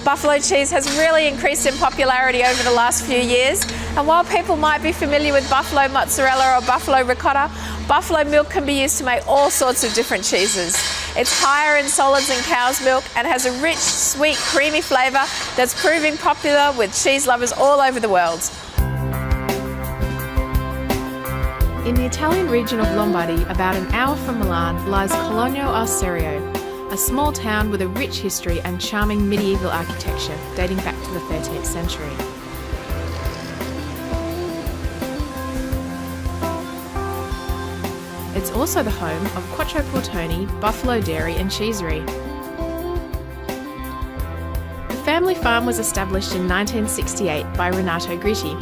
Buffalo cheese has really increased in popularity over the last few years, and while people might be familiar with buffalo mozzarella or buffalo ricotta, buffalo milk can be used to make all sorts of different cheeses. It's higher in solids than cow's milk and has a rich, sweet, creamy flavour that's proving popular with cheese lovers all over the world. In the Italian region of Lombardy, about an hour from Milan, lies Cologno al Serio, a small town with a rich history and charming medieval architecture dating back to the 13th century. It's also the home of Quattro Portoni, buffalo dairy and cheesery. The family farm was established in 1968 by Renato Gritti,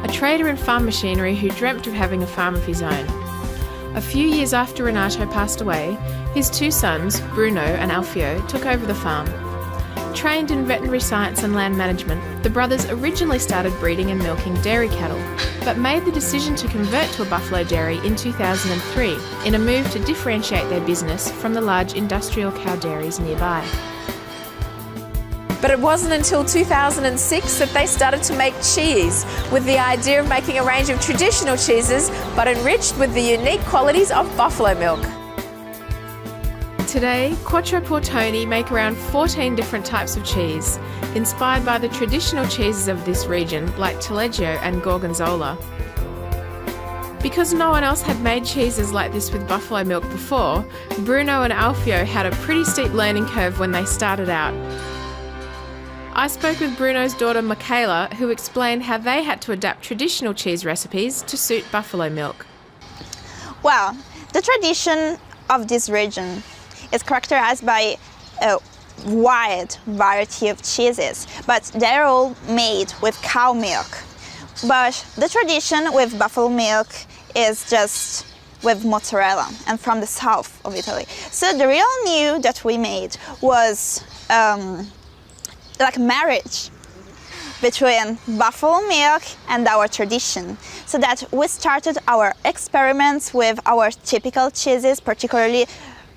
a trader in farm machinery who dreamt of having a farm of his own. A few years after Renato passed away, his two sons, Bruno and Alfio, took over the farm. Trained in veterinary science and land management, the brothers originally started breeding and milking dairy cattle, but made the decision to convert to a buffalo dairy in 2003 in a move to differentiate their business from the large industrial cow dairies nearby. But it wasn't until 2006 that they started to make cheese, with the idea of making a range of traditional cheeses, but enriched with the unique qualities of buffalo milk. Today, Quattro Portoni make around 14 different types of cheese, inspired by the traditional cheeses of this region, like Taleggio and Gorgonzola. Because no one else had made cheeses like this with buffalo milk before, Bruno and Alfio had a pretty steep learning curve when they started out. I spoke with Bruno's daughter Michaela, who explained how they had to adapt traditional cheese recipes to suit buffalo milk. Well, the tradition of this region is characterized by a wide variety of cheeses, but they're all made with cow milk. But the tradition with buffalo milk is just with mozzarella, and from the south of Italy. So the real new that we made was like marriage between buffalo milk and our tradition, so that we started our experiments with our typical cheeses, particularly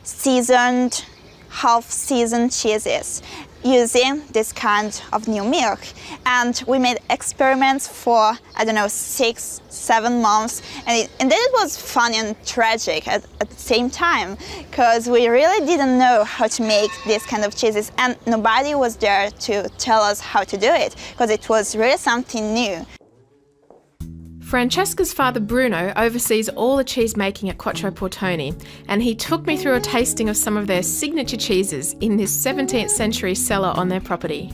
seasoned, half-seasoned cheeses, using this kind of new milk. And we made experiments for, 6-7 months, and then it was fun and tragic at the same time, because we really didn't know how to make this kind of cheeses, and nobody was there to tell us how to do it, because it was really something new. Francesca's father Bruno oversees all the cheese making at Quattro Portoni, and he took me through a tasting of some of their signature cheeses in this 17th century cellar on their property.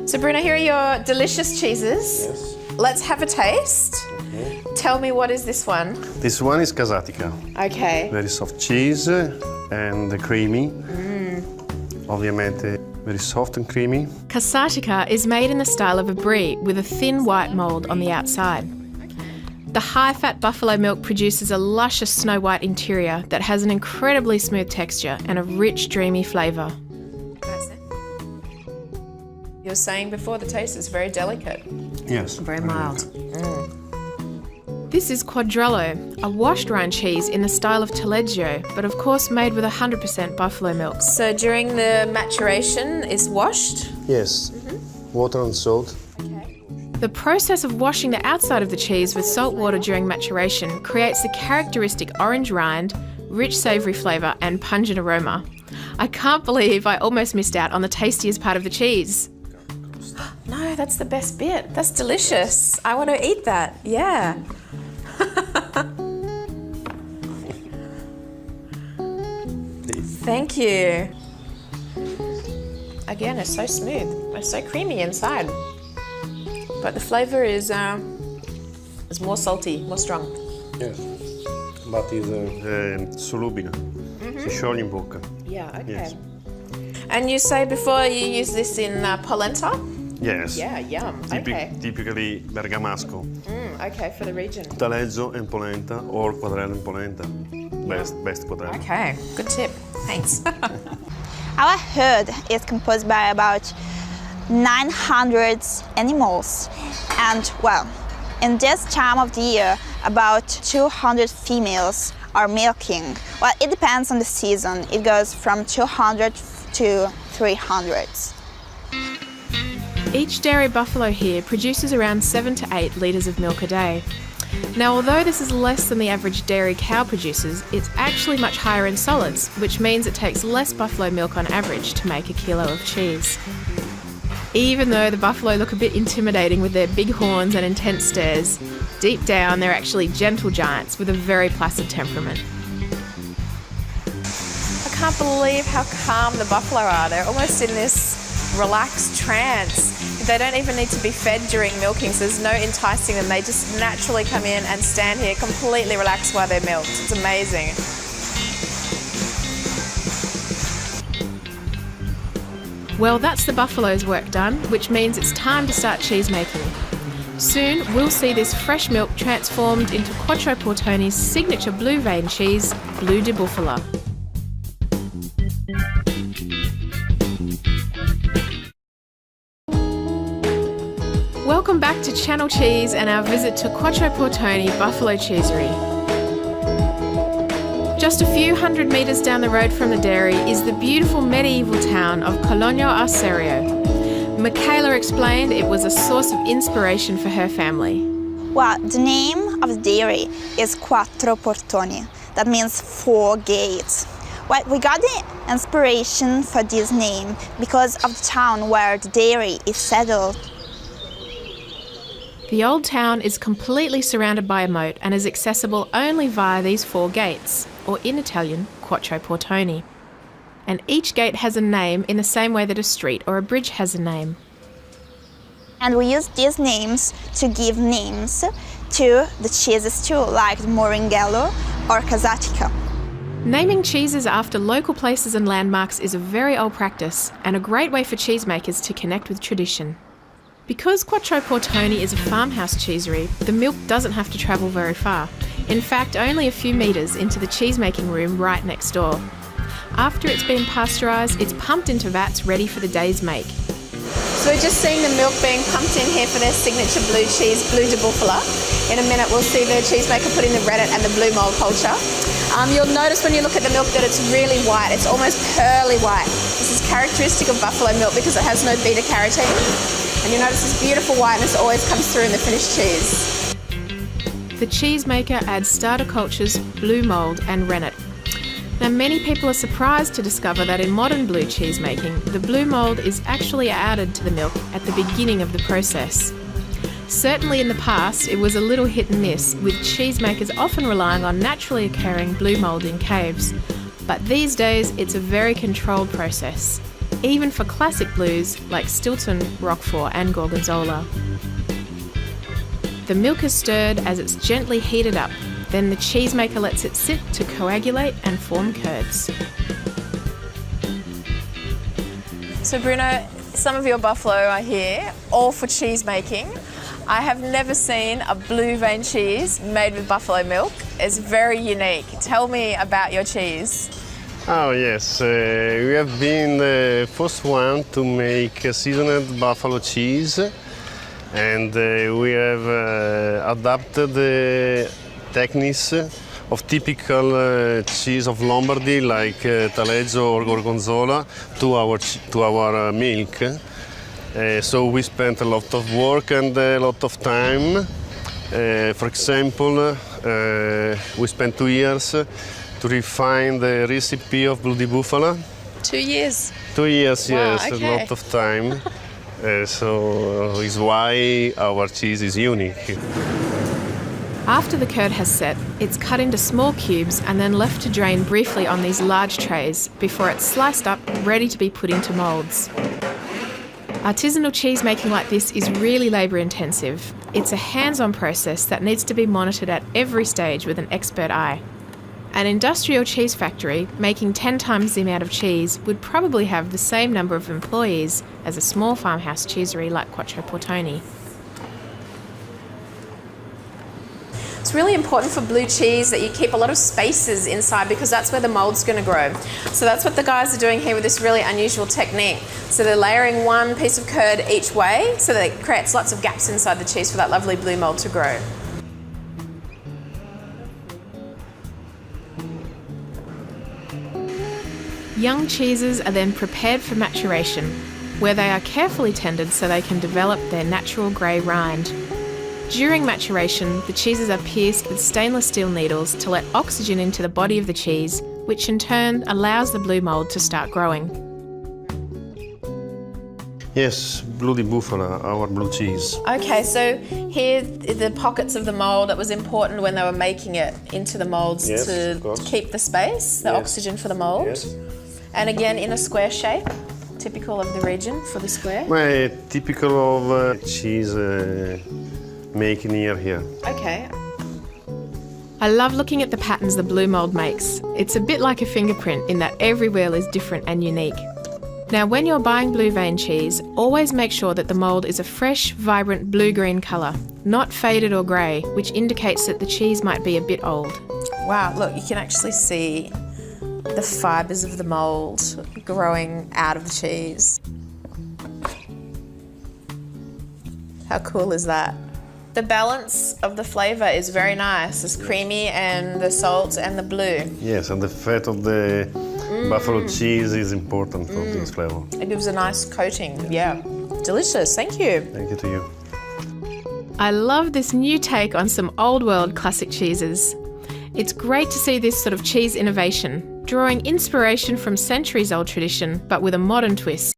So Bruno, here are your delicious cheeses. Yes. Let's have a taste. Okay. Tell me, what is this one? This one is casatica. Okay. Very soft cheese and creamy. Ovviamente very soft and creamy. Casatica is made in the style of a brie with a thin white mould on the outside. The high-fat buffalo milk produces a luscious snow-white interior that has an incredibly smooth texture and a rich, dreamy flavour. You were saying before the taste is very delicate. Yes. Very mild. This is Quadrello, a washed rind cheese in the style of Taleggio, but of course made with 100% buffalo milk. So during the maturation is washed? Yes. Water and salt. The process of washing the outside of the cheese with salt water during maturation creates the characteristic orange rind, rich savoury flavour and pungent aroma. I can't believe I almost missed out on the tastiest part of the cheese. No, that's the best bit. That's delicious. I want to eat that. Yeah. Thank you. Again, it's so smooth. It's so creamy inside. But the flavour is more salty, more strong. Yes. But it's solubile. Si scioglie in bocca. Yeah, okay. Yes. And you say before you use this in polenta? Yes. Yeah, yum. Okay. Typically bergamasco. Okay, for the region. Taleggio and polenta or quadrello and polenta. Best quadrello. Okay, good tip. Thanks. Our herd is composed by about 900 animals, and well, in this time of the year, about 200 females are milking. Well, it depends on the season. It goes from 200 to 300. Each dairy buffalo here produces around 7 to 8 litres of milk a day. Now, although this is less than the average dairy cow produces, it's actually much higher in solids, which means it takes less buffalo milk on average to make a kilo of cheese. Even though the buffalo look a bit intimidating with their big horns and intense stares, deep down they're actually gentle giants with a very placid temperament. I can't believe how calm the buffalo are. They're almost in this relaxed trance. They don't even need to be fed during milking, so there's no enticing them. They just naturally come in and stand here completely relaxed while they're milked. It's amazing. Well, that's the buffalo's work done, which means it's time to start cheese making. Soon we'll see this fresh milk transformed into Quattro Portoni's signature blue vein cheese, Blue de Bufala. Welcome back to Channel Cheese and our visit to Quattro Portoni Buffalo Cheesery. Just a few hundred metres down the road from the dairy is the beautiful medieval town of Cologno al Serio. Michaela explained it was a source of inspiration for her family. Well, the name of the dairy is Quattro Portoni. That means 4 gates. Well, we got the inspiration for this name because of the town where the dairy is settled. The old town is completely surrounded by a moat and is accessible only via these 4 gates, or in Italian, Quattro Portoni. And each gate has a name in the same way that a street or a bridge has a name. And we use these names to give names to the cheeses too, like Moringhello or Casatica. Naming cheeses after local places and landmarks is a very old practice and a great way for cheesemakers to connect with tradition. Because Quattro Portoni is a farmhouse cheesery, the milk doesn't have to travel very far. In fact, only a few metres into the cheesemaking room right next door. After it's been pasteurised, it's pumped into vats ready for the day's make. So we're just seeing the milk being pumped in here for their signature blue cheese, Blue de Bufala. In a minute we'll see the cheesemaker put in the rennet and the blue mould culture. You'll notice when you look at the milk that it's really white. It's almost pearly white. This is characteristic of buffalo milk because it has no beta carotene. And you'll notice this beautiful whiteness always comes through in the finished cheese. The cheesemaker adds starter cultures, blue mould and rennet. Now, many people are surprised to discover that in modern blue cheese making, the blue mould is actually added to the milk at the beginning of the process. Certainly in the past, it was a little hit and miss, with cheesemakers often relying on naturally occurring blue mould in caves. But these days, it's a very controlled process, even for classic blues like Stilton, Roquefort and Gorgonzola. The milk is stirred as it's gently heated up. Then the cheesemaker lets it sit to coagulate and form curds. So Bruno, some of your buffalo are here, all for cheese making. I have never seen a blue vein cheese made with buffalo milk. It's very unique. Tell me about your cheese. Oh yes, we have been the first one to make a seasoned buffalo cheese, and we have adapted the techniques of typical cheese of Lombardy, like taleggio or gorgonzola, to our milk. So we spent a lot of work and a lot of time. For example, we spent 2 years to refine the recipe of Blue de Bufala. 2 years? 2 years, Wow, yes, okay. a lot of time. So is why our cheese is unique. After the curd has set, it's cut into small cubes and then left to drain briefly on these large trays before it's sliced up, ready to be put into moulds. Artisanal cheese making like this is really labour intensive. It's a hands-on process that needs to be monitored at every stage with an expert eye. An industrial cheese factory making 10 times the amount of cheese would probably have the same number of employees as a small farmhouse cheesery like Quattro Portoni. It's really important for blue cheese that you keep a lot of spaces inside because that's where the mould's going to grow. So that's what the guys are doing here with this really unusual technique. So they're layering one piece of curd each way so that it creates lots of gaps inside the cheese for that lovely blue mould to grow. Young cheeses are then prepared for maturation. where they are carefully tended so they can develop their natural grey rind. During maturation, the cheeses are pierced with stainless steel needles to let oxygen into the body of the cheese, which in turn allows the blue mould to start growing. Yes, Blue di Bufala, our blue cheese. Okay, so here are the pockets of the mould. That was important when they were making it into the moulds Yes, to of course. keep the space, the Yes. oxygen for the mould. Yes. And again in a square shape, typical of the region for the square. Well, typical of cheese making here. Okay. I love looking at the patterns the blue mould makes. It's a bit like a fingerprint in that every wheel is different and unique. Now, when you're buying blue vein cheese, always make sure that the mould is a fresh, vibrant blue-green colour, not faded or grey, which indicates that the cheese might be a bit old. Wow, look, you can actually see the fibres of the mould growing out of the cheese. How cool is that? The balance of the flavour is very nice. It's creamy and the salt and the blue. Yes, and the fat of the buffalo cheese is important for this flavor. It gives a nice coating. Yeah, delicious. Thank you. Thank you to you. I love this new take on some old world classic cheeses. It's great to see this sort of cheese innovation, drawing inspiration from centuries old tradition, but with a modern twist.